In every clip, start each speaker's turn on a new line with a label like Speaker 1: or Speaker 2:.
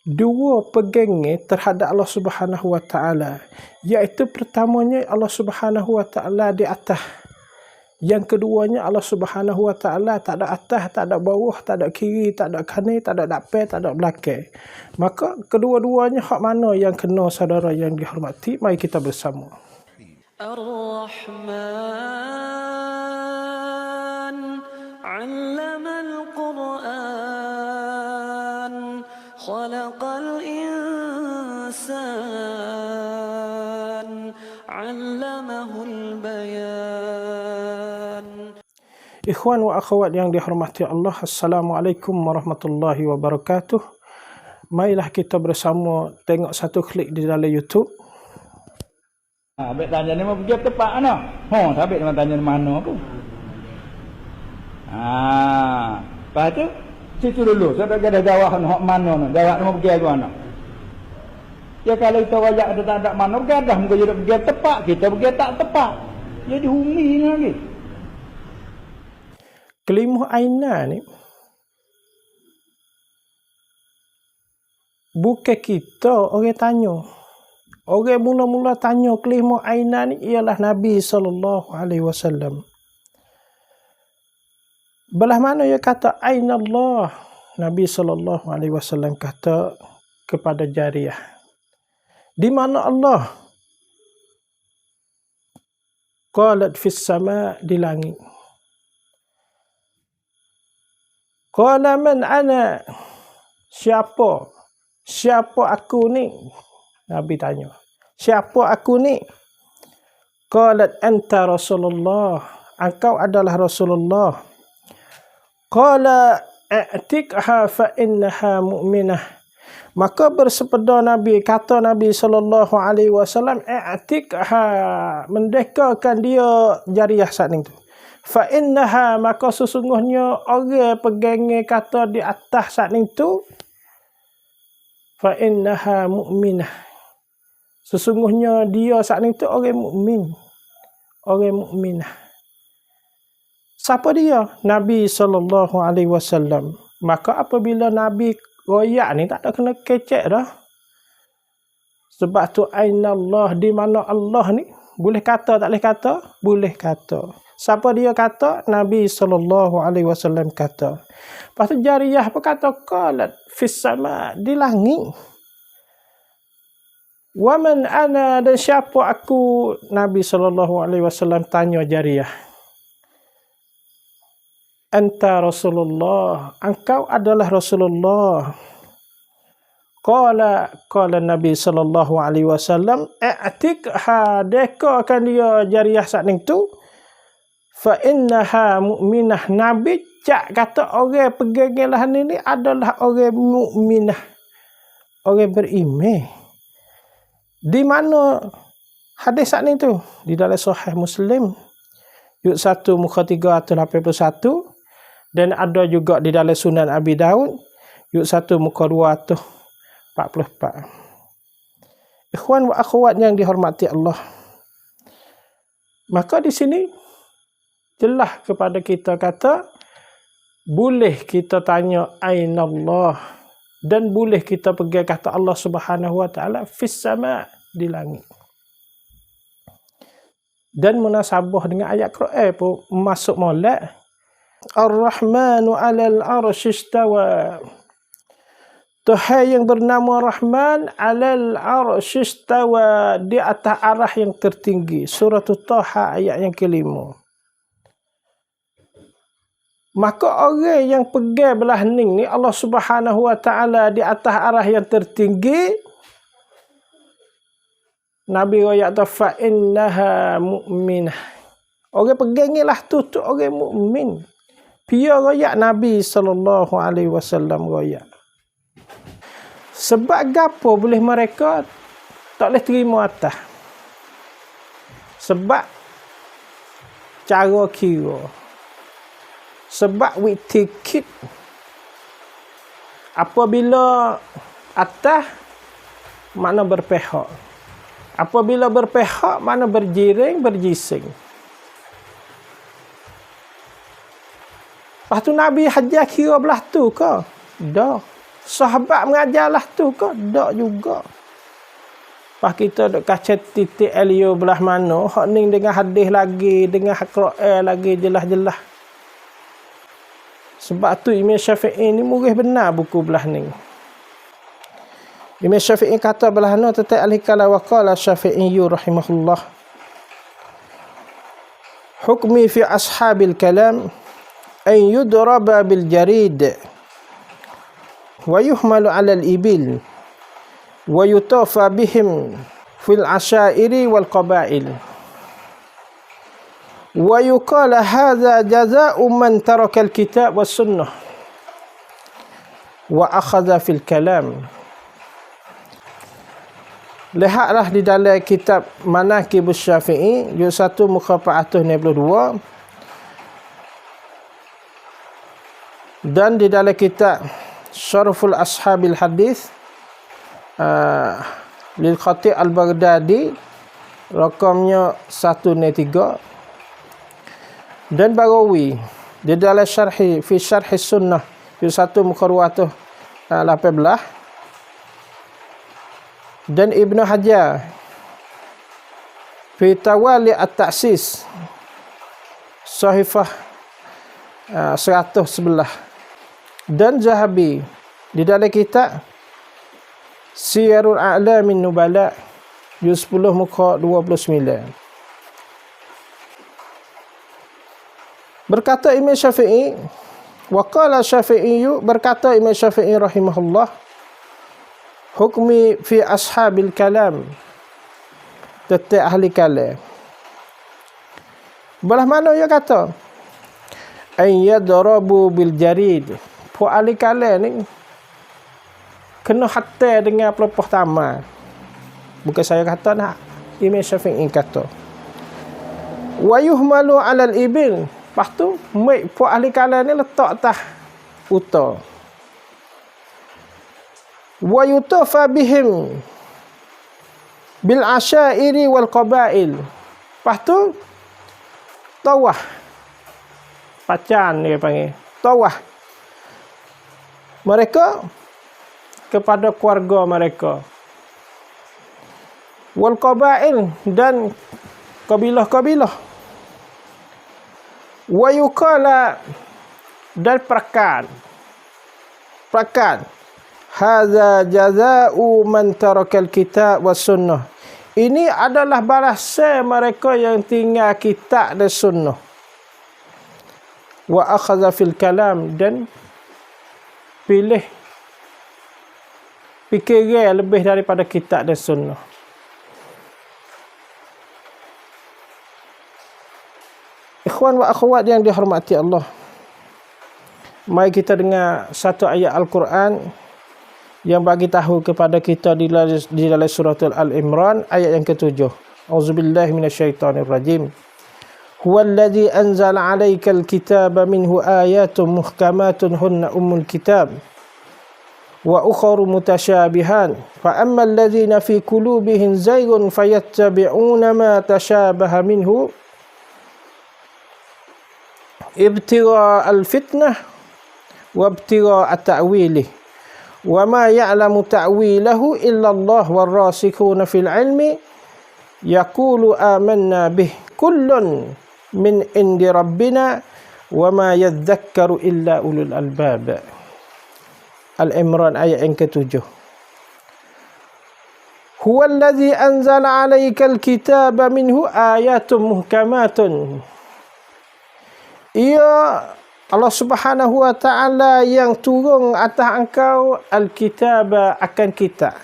Speaker 1: dua pegangan terhadap Allah Subhanahu Wa Taala, iaitu pertamanya Allah Subhanahu Wa Taala di atas, yang keduanya Allah Subhanahu Wa Taala tak ada atas, tak ada bawah, tak ada kiri, tak ada kanan, tak ada depan, tak ada belakang. Maka kedua-duanya hak mana yang kena saudara yang dihormati? Mari kita bersama.
Speaker 2: Ar-Rahman 'allama al-Qur'an khalaqal insan 'allamahul bayan.
Speaker 1: Ikhwan wa akhwat yang dihormati Allah, Assalamualaikum warahmatullahi wabarakatuh. Marilah kita bersama tengok satu klik di dalam YouTube.
Speaker 3: Habis tanya ni mau pergi tempat mana? Habis dia tanya di mana tu. Lepas tu situ dulu. Saya dah jawab hak mana tu. Jawab mau pergi ke mana? Ya kalau kita wajak ada tak ada mana bergadah muka jadi pergi tempat, kita pergi tak tepat. Jadi humi ni lagi.
Speaker 1: Kelima aina ni bukan kita orang tanya. Orang mula-mula tanya kelima aina ni ialah Nabi SAW. Belah mana dia kata aina Allah? Nabi SAW kata kepada Jariyah, di mana Allah? Qalat fis sama, di langit. Qala man ana? Siapa? Siapa aku ni? Nabi tanya. Siapa aku ni? Qalat anta Rasulullah. Engkau adalah Rasulullah. Qala a'tikha fa innaha mu'minah. Maka bersepeda Nabi, kata Nabi SAW, a'tikha, mendekakan dia Jariyah saat itu. Fa innaha, maka sesungguhnya orang pegangan kata di atas saat itu, fa innaha mu'minah, sesungguhnya dia saat itu orang mukmin, orang mukminah. Siapa dia? Nabi SAW. Maka apabila Nabi royak ni tak ada kena kecek dah. Sebab tu aina Allah, di mana Allah ni? Boleh kata tak boleh kata? Boleh kata. Siapa dia kata? Nabi SAW kata. Lepas tu Jariyah pun kata qalat fis sama, di langit. Wa man ana, dan siapa aku? Nabi SAW tanya Jariyah. Anta Rasulullah, engkau adalah Rasulullah. Qala Nabi SAW, a'tikha, dekakan dia Jariyah saat itu. Fa innaha mu'minah. Nabi cak kata orang peganganlah ni adalah orang mukminah, orang beriman. Di mana hadis saat ni tu? Di dalam Sahih Muslim, juz 1 muka 381, dan ada juga di dalam Sunan Abi Daud, juz 1 muka 244. Ikhwan wa akhwat yang dihormati Allah. Maka di sini jelas kepada kita kata boleh kita tanya aina Allah, dan boleh kita pergi kata Allah Subhanahu Wa Taala fis sama, di langit. Dan munasabah dengan ayat Quran pun masuk molek. Ar-Rahmanu 'alal 'arsy istawa. Tuhan yang bernama Rahman 'alal 'arsy istawa, di atas arah yang tertinggi. Surah Taha ayat yang kelima. Maka orang yang pegang belah ning ni Allah Subhanahu Wa Taala di atas arah yang tertinggi, Nabi royak tu fa innaha mu'minah. Orang pegang ni lah tu orang mukmin. Pia royak Nabi SAW royak. Sebab gapo boleh mereka tak boleh terima atas? Sebab cara kira. Sebab we take it. Apabila atas, makna berpihak. Apabila berpihak, makna berjiring, berjising. Lepas tu Nabi hajar kira belah tu ke? Dah. Sahabat mengajarlah tu ke? Tak juga. Pas kita duk kaca titik Elio belah mana, hak ni dengan hadis lagi, dengan Quran lagi jelas-jelas. Sebab tu Imam Syafi'i ni murih benar buku belah ni. Imam Syafi'i kata belah ni tentang al-hikala wa qala Syafi'i rahimahullah. Hukmi fi ashabil kalam an yudraba bil jarid wa yuhmalu 'ala al-ibil wa yutafa bihim fil asyairi wal qabail wa yuqala hadha jazaa'u man taraka al kitab was sunnah wa akhadha fil kalam. Lihatlah di dalam kitab Manaqib Syafi'i juz 1 muka 492 dan di dalam kitab Syarhul Ashabil Hadis lil Khatib Al-Baghdadi rakamnya 103 dan Bagawi di dalam syarhi fi syarhi sunnah juz 1 muka 218 dan Ibnu Hajar fi Tawali At-Ta'sis sahifah 111 dan Zahabi di dalam kitab Siyarul A'lamin Nubala juz 10 muka 29. Berkata Imam Syafi'i, wa qala Syafi'i, berkata Imam Syafi'i rahimahullah, hukmi fi ashabil kalam, tentang ahli kalam. Belah mana ia kata? An yadrabu bil jarid. Pu ahli kalam ni kena hatta dengan pelepah tamak. Bukan saya kata nak, Imam Syafi'i kata. Wa yuhmalu 'alal ibil. Lepas tu, pu ahli kalam ni letak atas unta. Wa yutafa bihim bil asyairi wal qabail. Lepas tu tawah. Pacan dia panggil. Tawah. Mereka kepada keluarga mereka. Wal qabail dan kabilah-kabilah. Wa yuqala dan perakan. Hadza jazaa'u man tarakal kitab was sunnah. Ini adalah balasan mereka yang tinggal kitab dan sunnah. Wa akhadha fil kalam dan fikiran lebih daripada kitab dan sunnah. Ikhwan wa akhwat yang dihormati Allah, mari kita dengar satu ayat Al-Quran yang bagi tahu kepada kita di dalam surah Al-Imran ayat yang ke-7. Auzubillahi minasyaitonir rajim. Huwallazi anzala 'alaikal kitaba minhu ayatun muhkamatun hunna ummul kitab wa ukharu mutasyabihan fa ammal ladzina fi qulubihim zaygun fayattabi'una ma tashabaha minhu ibtigha al-fitnah wa ibtigha at-ta'wilih wa ma ya'lamu ta'wilahu illa Allah war-rasikhuna fil 'ilmi yaqulu amanna bih kullun min indi rabbina wa ma yadhakkaru illa ulul albab. Al-Imran ayat yang ke-7. Huwallazi anzala 'alaikal kitaba minhu ayatun muhkamatun. Ia Allah Subhanahu wa taala yang turun atas engkau al-kitaba akan kitab.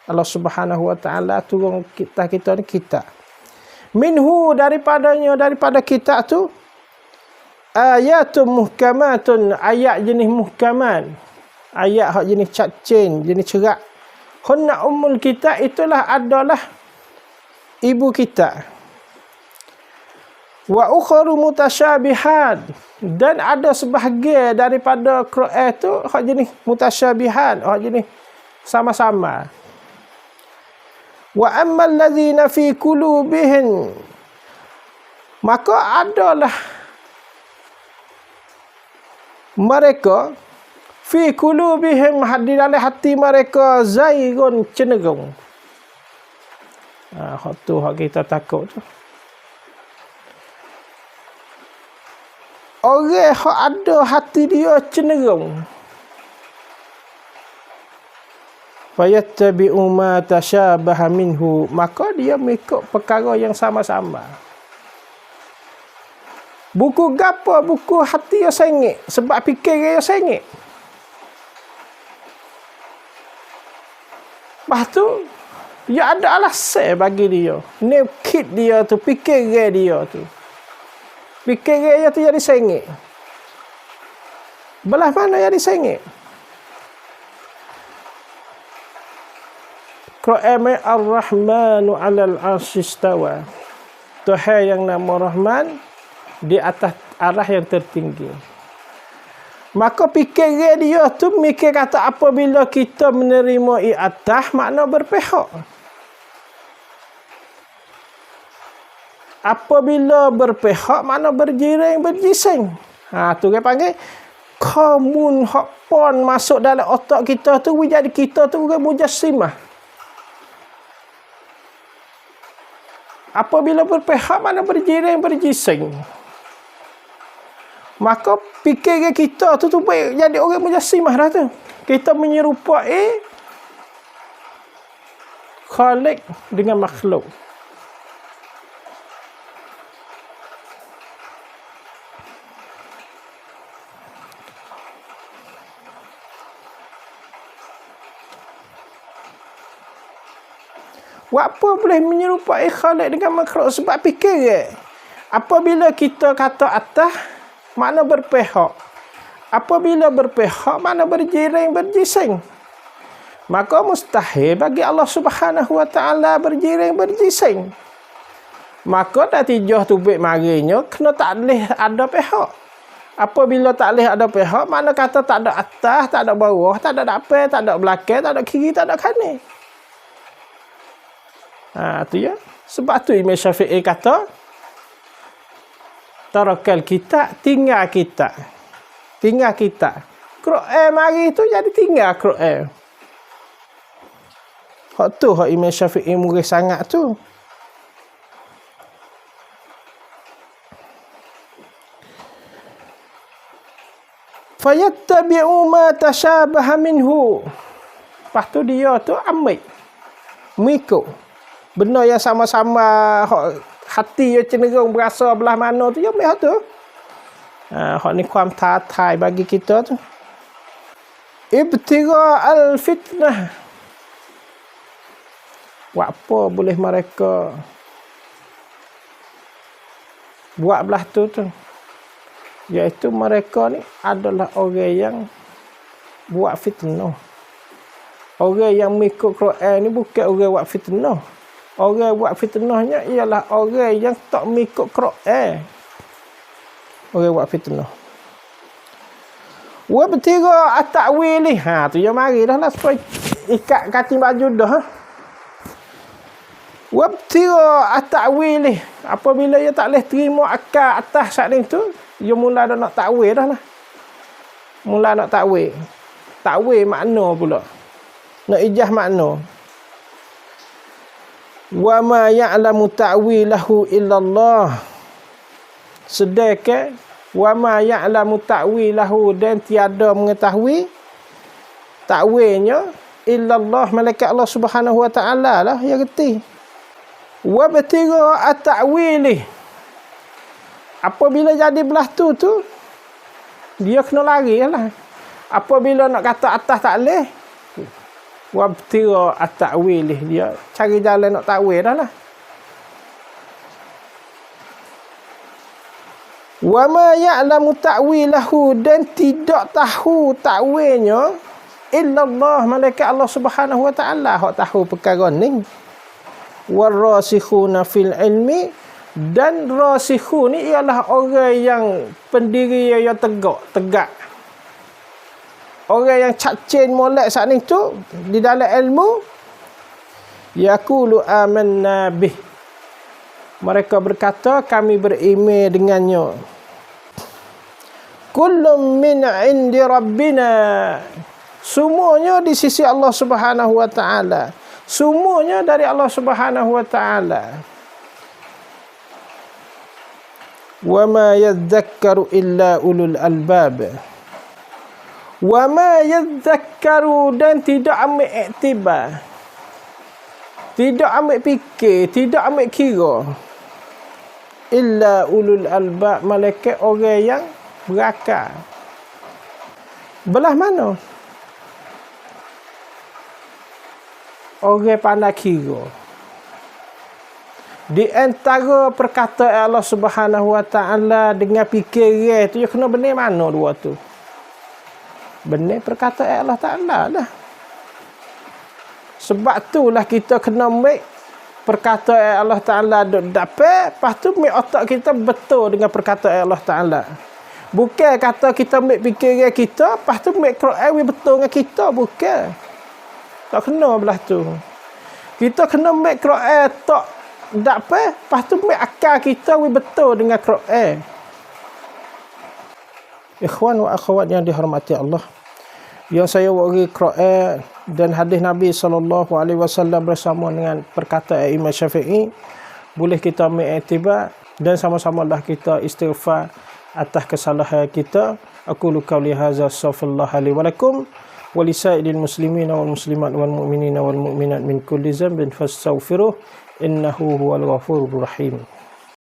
Speaker 1: Allah Subhanahu wa taala turun kita ni kitab. Minhu daripada kitab tu ayatun muhkamatun, ayat jenis muhkamat, ayat hak jenis cacin, jenis cerak. Hunna ummul kitab, itulah adalah ibu kitab. Wa ukharu mutasyabihat, dan ada sebahagian daripada Quran tu hak jenis mutasyabihat, hak jenis sama-sama. Wa ammal ladzina fi qulubihim, maka adalah mereka fi qulubihim, di dalam hati mereka zaigun, cenderung. Hak tu hak kita takut tu. Orang hak ada hati dia cenderung, fayattabi'u ma tashabaha minhu, maka dia mengikut perkara yang sama-sama. Buku gapo? Buku hati dia sengit, sebab fikir dia sengit. Lepas tu dia ada alasan bagi dia. Naked dia tu, fikir dia tu. Fikir dia tu jadi sengit. Belah mana jadi sengit? Qur'an Ar-Rahmanu 'alal 'arsy istawa. Tuhan yang nama Rahman di atas arah yang tertinggi. Maka fikir dia tu mikir kata apabila kita menerima i'atah, makna berpihak. Apabila berpihak, makna berjiring, berjising. Tu dia panggil komun hak pon masuk dalam otak kita tu, jadi kita tu bukan mujassimah. Apabila berpihak, makna berjiring, berjising. Maka fikir kita tu baik jadi orang mujassimah dah tu. Kita menyerupai Khalik dengan makhluk. Apa boleh menyerupai Khalik dengan makhluk? Sebab fikir apabila kita kata atas, makna berpihak. Apabila berpihak, makna berjiring, berjising. Maka mustahil bagi Allah Subhanahu Wa Taala berjiring, berjising. Maka natijah tu baik marinya kena tak boleh ada pihak. Apabila tak boleh ada pihak, makna kata tak ada atas, tak ada bawah, tak ada depan, tak ada belakang, tak ada kiri, tak ada kanan. Tu ya. Sebab tu Imam Syafi'i kata tarakal kita, tinggal kita. Tinggal kita. Quran mari tu jadi tinggal Quran. Hak tu hak Imam Syafi'i murih sangat tu. Fayattabi'u ma tashabaha minhu. Lepas tu dia tu ambil, mengikut benda yang sama-sama hati dia cenderung berasa belah mana tu, dia ambil tu. Hak ni kuam tatai bagi kita tu. Ibtira al-fitnah. Buat apa boleh mereka buat belah tu. Iaitu mereka ni adalah orang yang buat fitnah. Orang yang mengikut Quran ni bukan orang buat fitnah. Orang buat fitnahnya ialah orang yang tak mengikut Quran. Orang buat fitnah. Wa bertira at-ta'wili. Tu yang mari dah lah supaya ikat kating baju dah. Wa bertira at-ta'wili. Apabila dia tak boleh terima akal atas saat ni tu, dia mula dah nak takwil dah lah. Mula nak takwil. Takwil makna pula. Nak ijah makna. Wa ma ya'lamu ta'wilahu illallah. Sedekah wa ma ya'lamu ta'wilahu, dan tiada mengetahui takwilnya illallah, malaikat Allah Subhanahu Wa Taala lah yang reti. Wa batira at-ta'wili. Apabila jadi belah tu dia kena lari lah. Apabila nak kata atas tak boleh, wabtira at-ta'wilih, dia cari jalan nak takwil dah lah. Wa ma ya'lamu ta'wilahu, dan tidak tahu takwilnya illallah, malaikat Allah Subhanahu Wa Taala hak tahu perkara ni. Warasikhuna fil ilmi, dan rasikhu ni ialah orang yang pendiri yang tegak. Orang yang cacin molek saat ni tu di dalam ilmu, yaqulu amanna bih. Mereka berkata kami beriman dengannya. kullum min 'indi rabbina. Semuanya di sisi Allah Subhanahu wa taala. Semuanya dari Allah Subhanahu wa taala. Wa ma yadhakkaru illa ulul albab. Wa ma yadhakkaru, dan tidak ambil iktibar, tidak ambil fikir, tidak ambil kira, illa ulul albab, malaikat orang yang berakal. Belah mana? Orang pandai kira. Di antara perkataan Allah Subhanahu wa taala dengan fikiran tu, kena benar mana dua tu? Benar perkataan Allah Taala lah. Sebab itulah kita kena make perkataan Allah Taala dapat, lepas tu make otak kita betul dengan perkataan Allah Taala. Bukan kata kita make fikiran kita, lepas tu make Quran betul dengan kita, bukan. Tak kena belah tu. Kita kena make Quran tak dapat, lepas tu make akal kita betul dengan Quran. Ikhwan wa akhwat yang dihormati Allah, yang saya wari Quran dan hadis Nabi SAW bersama dengan perkataan Imam Syafi'i, boleh kita ambil iktibar dan sama-samalah kita istighfar atas kesalahan kita. Aku qauli hadza, astaghfirullah li wa lakum wa lisairil muslimin wal muslimat wal mu'minin wal mu'minat min kulli dhanbin fastaghfiruh innahu huwal ghafurur rahim.